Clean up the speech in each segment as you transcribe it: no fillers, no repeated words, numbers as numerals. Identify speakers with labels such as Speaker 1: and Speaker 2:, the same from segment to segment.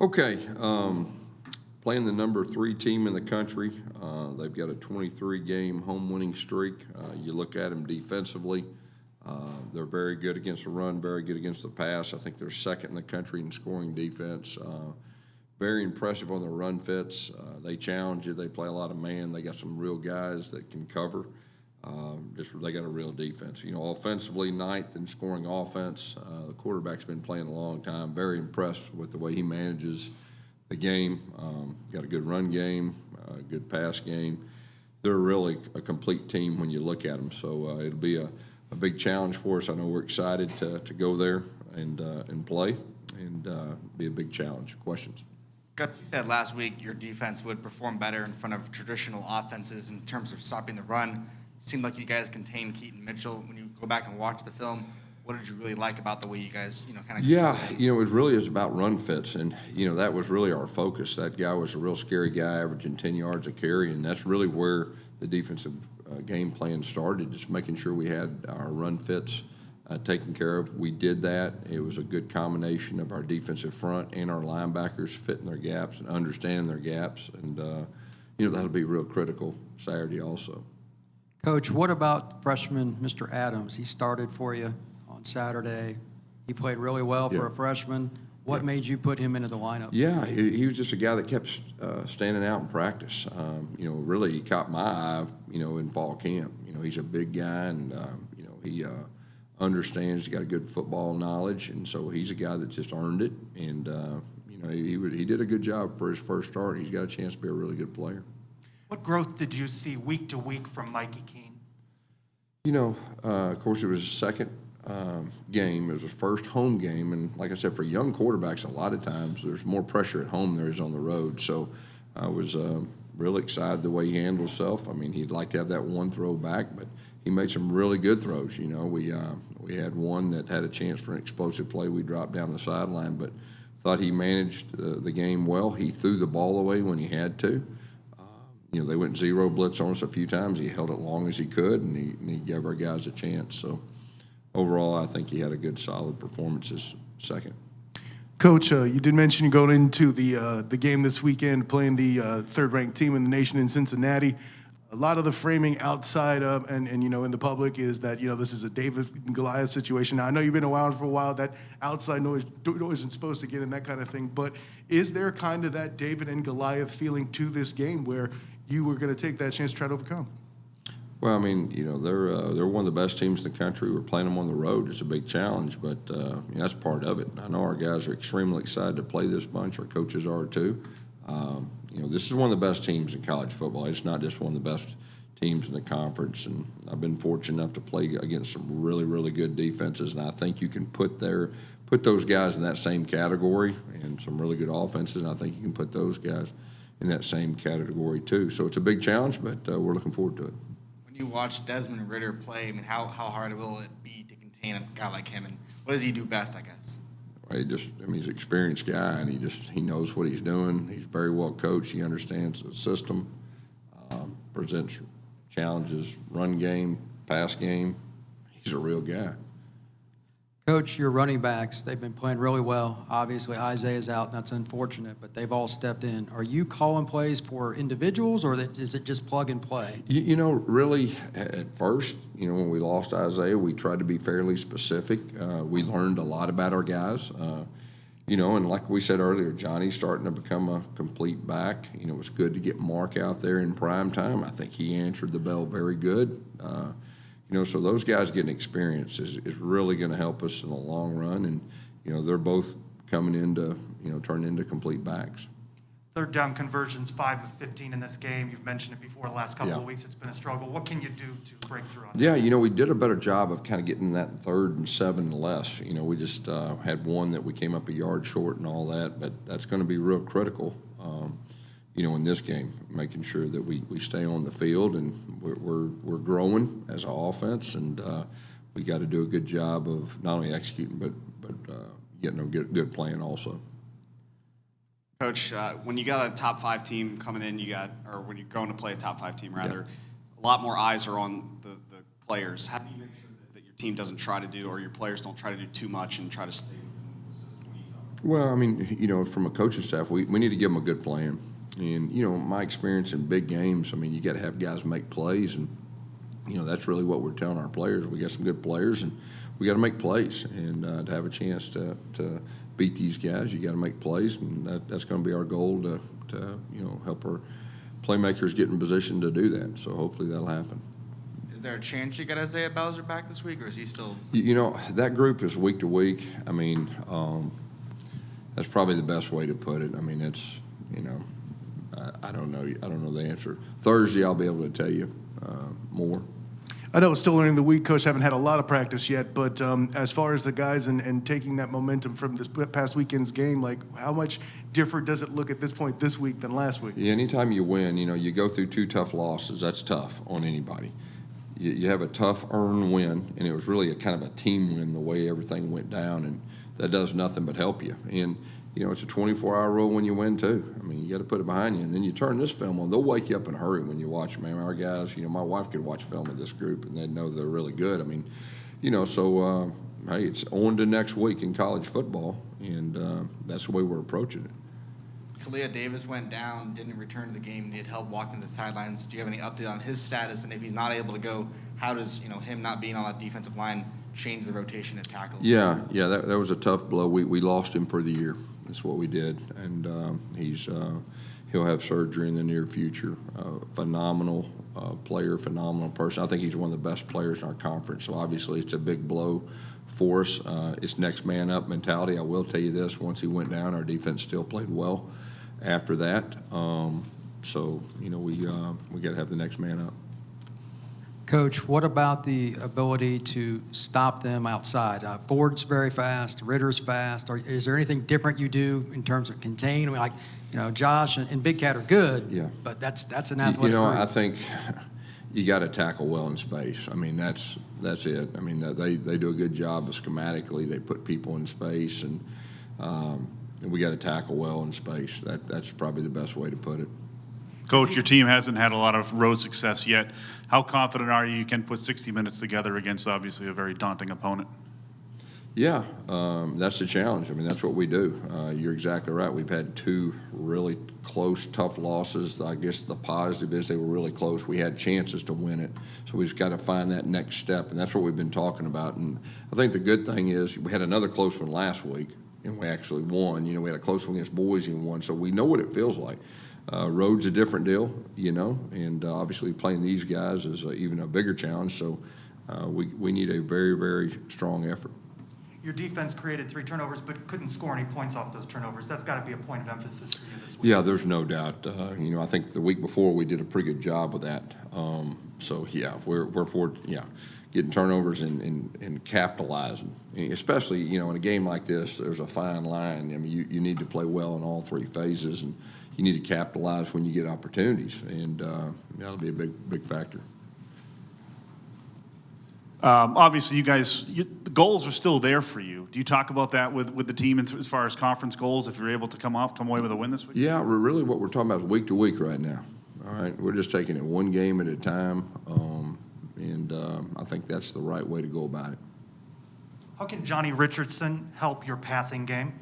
Speaker 1: Okay, playing the number 3 team in the country. They've got a 23-game home winning streak. You look at them defensively. They're very good against the run, very good against the pass. I think they're second in the country in scoring defense. Very impressive on the run fits. They challenge you. They play a lot of man. They got some real guys that can cover. They got a real defense. Offensively, ninth in scoring offense. The quarterback's been playing a long time. Very impressed with the way he manages the game. Got a good run game, good pass game. They're really a complete team when you look at them. So it'll be a big challenge for us. I know we're excited to go there and play, and be a big challenge. Questions?
Speaker 2: Coach, you said last week your defense would perform better in front of traditional offenses in terms of stopping the run. It seemed like you guys contained Keaton Mitchell. When you go back and watch the film, what did you really like about the way you guys, kind of?
Speaker 1: Yeah, it really is about run fits, and that was really our focus. That guy was a real scary guy, averaging 10 yards a carry, and that's really where the defensive game plan started, just making sure we had our run fits taken care of. We did that. It was a good combination of our defensive front and our linebackers fitting their gaps and understanding their gaps, and that'll be real critical Saturday also.
Speaker 3: Coach, what about freshman Mr. Adams? He started for you on Saturday. He played really well for a freshman. What made you put him into the lineup? Yeah,
Speaker 1: he was just a guy that kept standing out in practice. Really he caught my eye, in fall camp. He's a big guy, and, he understands, he's got a good football knowledge, and so he's a guy that just earned it. And, he did a good job for his first start. He's got a chance to be a really good player.
Speaker 4: What growth did you see week to week from Mikey Keene?
Speaker 1: Of course, it was his second game. It was his first home game, and like I said, for young quarterbacks, a lot of times there's more pressure at home than there is on the road. So I was really excited the way he handled himself. I mean, he'd like to have that one throw back, but he made some really good throws. We had one that had a chance for an explosive play. We dropped down the sideline, but thought he managed the game well. He threw the ball away when he had to. They went zero blitz on us a few times. He held it long as he could, and he gave our guys a chance. So overall, I think he had a good, solid performance his second.
Speaker 5: Coach, you did mention you going into the game this weekend, playing the third-ranked team in the nation in Cincinnati. A lot of the framing outside of and in the public is that this is a David and Goliath situation. Now, I know you've been around for a while. That outside noise isn't supposed to get in, that kind of thing. But is there kind of that David and Goliath feeling to this game where you were going to take that chance to try to overcome?
Speaker 1: Well, I mean, they're one of the best teams in the country. We're playing them on the road. It's a big challenge, but that's part of it. I know our guys are extremely excited to play this bunch. Our coaches are too. This is one of the best teams in college football. It's not just one of the best teams in the conference, and I've been fortunate enough to play against some really, really good defenses, and I think you can put those guys in that same category, and some really good offenses, and I think you can put those guys in that same category too. So it's a big challenge, but we're looking forward to it.
Speaker 2: When you watch Desmond Ridder play, I mean, how hard will it be to contain a guy like him, and what does he do best, I guess?
Speaker 1: He's an experienced guy, and he knows what he's doing. He's very well coached. He understands the system, presents challenges, run game, pass game. He's a real guy.
Speaker 3: Coach, your running backs, they've been playing really well. Obviously, Isaiah's out, and that's unfortunate, but they've all stepped in. Are you calling plays for individuals, or is it just plug and play?
Speaker 1: Really, at first, when we lost Isaiah, we tried to be fairly specific. We learned a lot about our guys. And like we said earlier, Johnny's starting to become a complete back. It was good to get Mark out there in prime time. I think he answered the bell very good. So those guys getting experience is really going to help us in the long run. And, they're both coming into, turning into complete backs.
Speaker 4: Third down conversions, 5 of 15 in this game. You've mentioned it before. The last couple of weeks, it's been a struggle. What can you do to break through on that?
Speaker 1: Yeah, we did a better job of kind of getting that 3rd and 7 and less. We just had one that we came up a yard short and all that, but that's going to be real critical, in this game, making sure that we stay on the field, and we're growing as an offense, and we got to do a good job of not only executing but getting a good plan also.
Speaker 6: Coach, when you got a top 5 team coming in, or when you're going to play a top 5 team rather, a lot more eyes are on the players. How do you make sure that your team doesn't try to do, or your players don't try to do too much and try to stay within the system?
Speaker 1: Well, I mean, from a coaching staff, we need to give them a good plan. And, my experience in big games, I mean, you got to have guys make plays. And, that's really what we're telling our players. We got some good players, and we got to make plays. And to have a chance to beat these guys, you got to make plays. And that's going to be our goal to help our playmakers get in position to do that. So hopefully that'll happen.
Speaker 2: Is there a chance you get Isaiah Bowser back this week, or is he still?
Speaker 1: That group is week to week. I mean, that's probably the best way to put it. I mean, it's, I don't know. I don't know the answer. Thursday, I'll be able to tell you more.
Speaker 5: I know it's still early in the week, Coach. Haven't had a lot of practice yet, but as far as the guys and taking that momentum from this past weekend's game, like how much different does it look at this point this week than last week?
Speaker 1: Yeah, anytime you win, you go through 2 tough losses. That's tough on anybody. You have a tough earned win, and it was really a kind of a team win the way everything went down, and that does nothing but help you. And it's a 24-hour rule when you win too. I mean, you got to put it behind you, and then you turn this film on. They'll wake you up in a hurry when you watch them. Man, our guys, my wife could watch film of this group, and they'd know they're really good. I mean, so hey, it's on to next week in college football, and that's the way we're approaching it.
Speaker 2: Kalia Davis went down, didn't return to the game, needed help walking to the sidelines. Do you have any update on his status? And if he's not able to go, how does him not being on that defensive line change the rotation at tackle?
Speaker 1: Yeah, that was a tough blow. We lost him for the year. That's what we did, and he'll have surgery in the near future. Phenomenal player, phenomenal person. I think he's one of the best players in our conference. So obviously, it's a big blow for us. It's next man up mentality. I will tell you this: once he went down, our defense still played well after that. So we got to have the next man up.
Speaker 3: Coach, what about the ability to stop them outside? Ford's very fast, Ritter's fast. Is there anything different you do in terms of contain? I mean, like, Josh and Big Cat are good,
Speaker 1: Yeah.
Speaker 3: but that's an athletic group.
Speaker 1: I think you got to tackle well in space. I mean, that's it. I mean, they do a good job of schematically. They put people in space, and we got to tackle well in space. That's probably the best way to put it.
Speaker 7: Coach, your team hasn't had a lot of road success yet. How confident are you can put 60 minutes together against obviously a very daunting opponent?
Speaker 1: Yeah, that's the challenge. I mean, that's what we do. You're exactly right. We've had 2 really close, tough losses. I guess the positive is they were really close. We had chances to win it. So we just got to find that next step, and that's what we've been talking about. And I think the good thing is we had another close one last week, and we actually won. We had a close one against Boise and won, so we know what it feels like. Road's a different deal, and obviously playing these guys is even a bigger challenge. So we need a very, very strong effort.
Speaker 4: Your defense created 3 turnovers, but couldn't score any points off those turnovers. That's got to be a point of emphasis for you this week.
Speaker 1: Yeah, there's no doubt. I think the week before we did a pretty good job with that. So yeah, we're getting turnovers and capitalizing, especially in a game like this. There's a fine line. I mean, you need to play well in all 3 phases, and you need to capitalize when you get opportunities, and that'll be a big factor.
Speaker 7: Obviously, you guys, the goals are still there for you. Do you talk about that with the team as far as conference goals, if you're able to come away with a win this week?
Speaker 1: Yeah, really what we're talking about is week to week right now. All right, we're just taking it one game at a time, and I think that's the right way to go about it.
Speaker 4: How can Johnny Richardson help your passing game?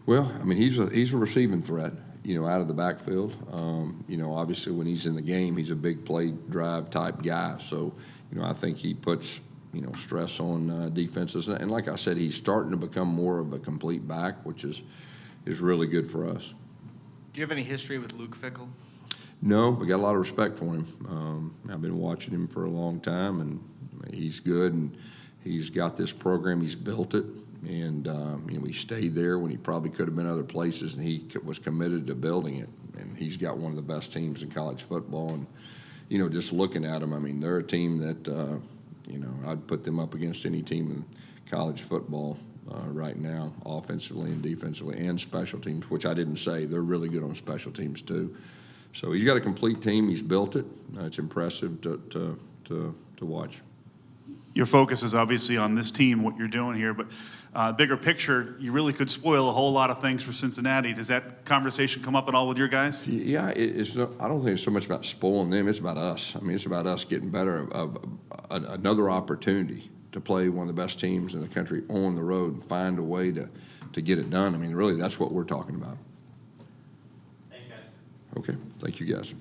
Speaker 1: Well, I mean, he's a receiving threat, out of the backfield. Obviously when he's in the game, he's a big play drive type guy. So, I think he puts, stress on defenses. And like I said, he's starting to become more of a complete back, which is really good for us.
Speaker 2: Do you have any history with Luke Fickell?
Speaker 1: No, but got a lot of respect for him. I've been watching him for a long time, and he's good, and he's got this program. He's built it. And, he stayed there when he probably could have been other places, and he was committed to building it. And he's got one of the best teams in college football. And, just looking at them, I mean, they're a team that, I'd put them up against any team in college football right now, offensively and defensively and special teams, which I didn't say. They're really good on special teams, too. So he's got a complete team. He's built it. It's impressive to watch.
Speaker 7: Your focus is obviously on this team, what you're doing here, but bigger picture, you really could spoil a whole lot of things for Cincinnati. Does that conversation come up at all with your guys?
Speaker 1: Yeah, I don't think it's so much about spoiling them. It's about us. I mean, it's about us getting better, another opportunity to play one of the best teams in the country on the road and find a way to get it done. I mean, really, that's what we're talking about.
Speaker 8: Thanks, guys.
Speaker 1: Okay, thank you, guys.